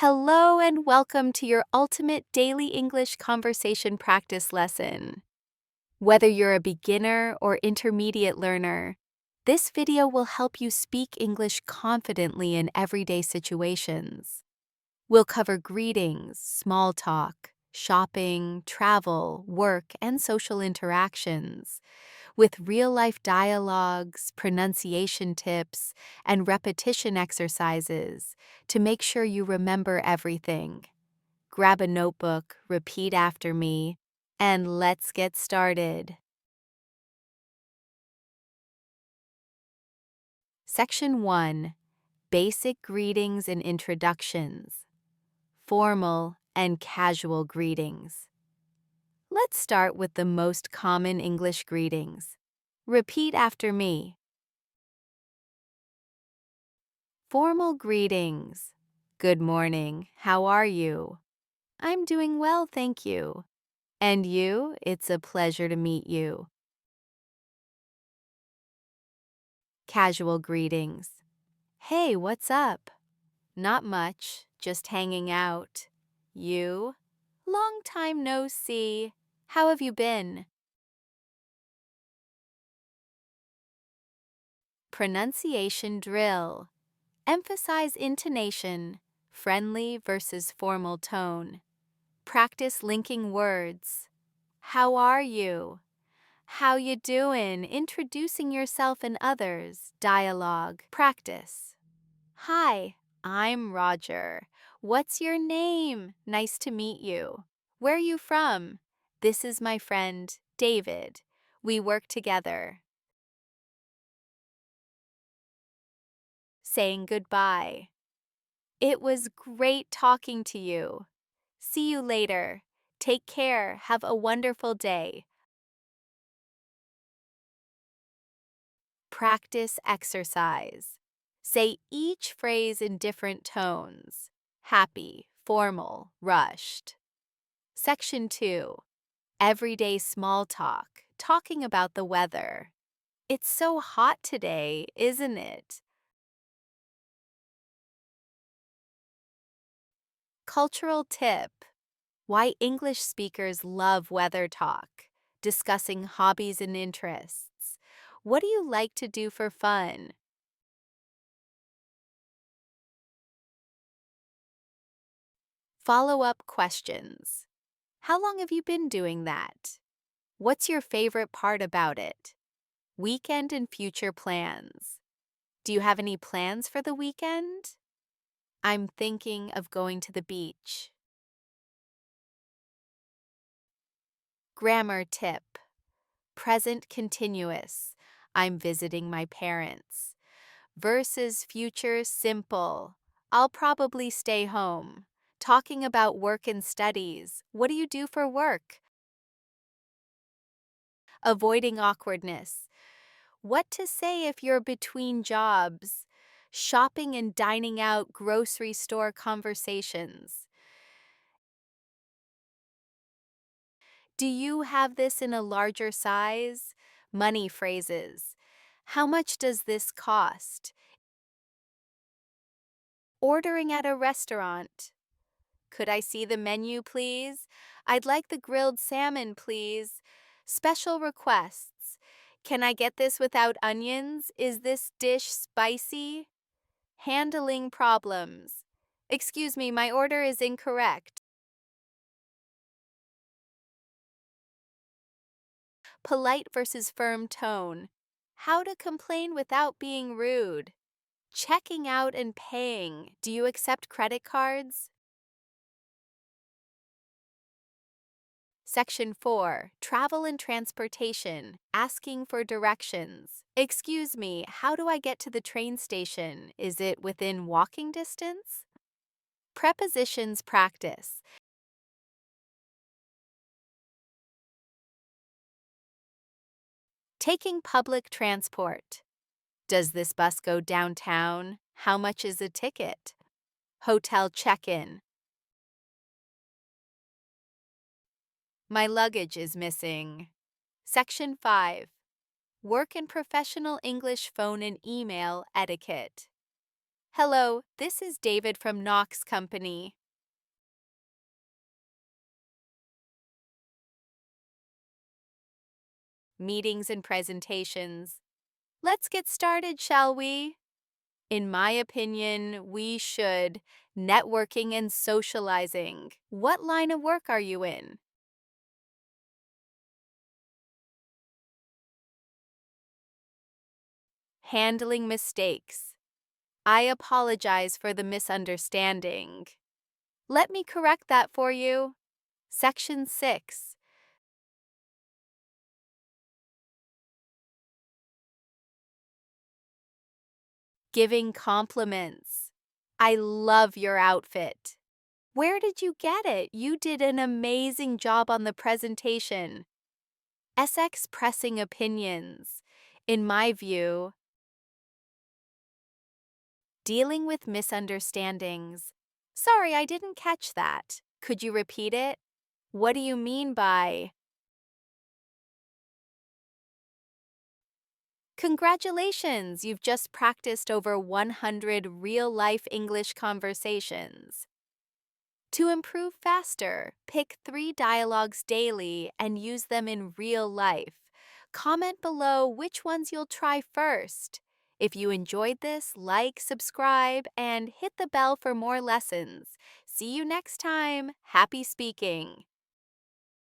Hello and welcome to your ultimate daily English conversation practice lesson. Whether you're a beginner or intermediate learner, this video will help you speak English confidently in everyday situations. We'll cover greetings, small talk, shopping, travel, work, and social interactions, with real-life dialogues, pronunciation tips, and repetition exercises to make sure you remember everything. Grab a notebook, repeat after me, and let's get started. Section 1. Basic Greetings and Introductions. Formal and Casual Greetings. Let's start with the most common English greetings. Repeat after me. Formal greetings. Good morning. How are you? I'm doing well, thank you. And you? It's a pleasure to meet you. Casual greetings. Hey, what's up? Not much, just hanging out. You? Long time no see. How have you been? Pronunciation drill. Emphasize intonation, friendly versus formal tone. Practice linking words. How are you? How you doing? Introducing yourself and others. Dialogue. Practice. Hi, I'm Roger. What's your name? Nice to meet you. Where are you from? This is my friend, David. We work together. Saying goodbye. It was great talking to you. See you later. Take care. Have a wonderful day. Practice exercise. Say each phrase in different tones. Happy, formal, rushed. Section 2. Everyday small talk. Talking about the weather. It's so hot today, isn't it? Cultural tip. Why English speakers love weather talk. Discussing hobbies and interests. What do you like to do for fun? Follow-up questions. How long have you been doing that? What's your favorite part about it? Weekend and future plans. Do you have any plans for the weekend? I'm thinking of going to the beach. Grammar tip. Present continuous. I'm visiting my parents. Versus future simple. I'll probably stay home. Talking about work and studies. What do you do for work? Avoiding awkwardness. What to say if you're between jobs? Shopping and dining out, grocery store conversations. Do you have this in a larger size? Money phrases. How much does this cost? Ordering at a restaurant. Could I see the menu, please? I'd like the grilled salmon, please. Special requests. Can I get this without onions? Is this dish spicy? Handling problems. Excuse me, my order is incorrect. Polite versus firm tone. How to complain without being rude. Checking out and paying. Do you accept credit cards? Section 4. Travel and transportation. Asking for directions. Excuse me, how do I get to the train station? Is it within walking distance? Prepositions practice. Taking public transport. Does this bus go downtown? How much is a ticket? Hotel check-in. My luggage is missing. Section 5. Work and professional English phone and email etiquette. Hello, this is David from Knox Company. Meetings and presentations. Let's get started, shall we? In my opinion, we should. Networking and socializing. What line of work are you in? Handling mistakes. I apologize for the misunderstanding. Let me correct that for you. Section 6. Giving compliments. I love your outfit. Where did you get it? You did an amazing job on the presentation. SX pressing opinions. In my view, dealing with misunderstandings. Sorry, I didn't catch that. Could you repeat it? What do you mean by? Congratulations, you've just practiced over 100 real-life English conversations. To improve faster, pick 3 dialogues daily and use them in real life. Comment below which ones you'll try first. If you enjoyed this, like, subscribe, and hit the bell for more lessons. See you next time. Happy speaking!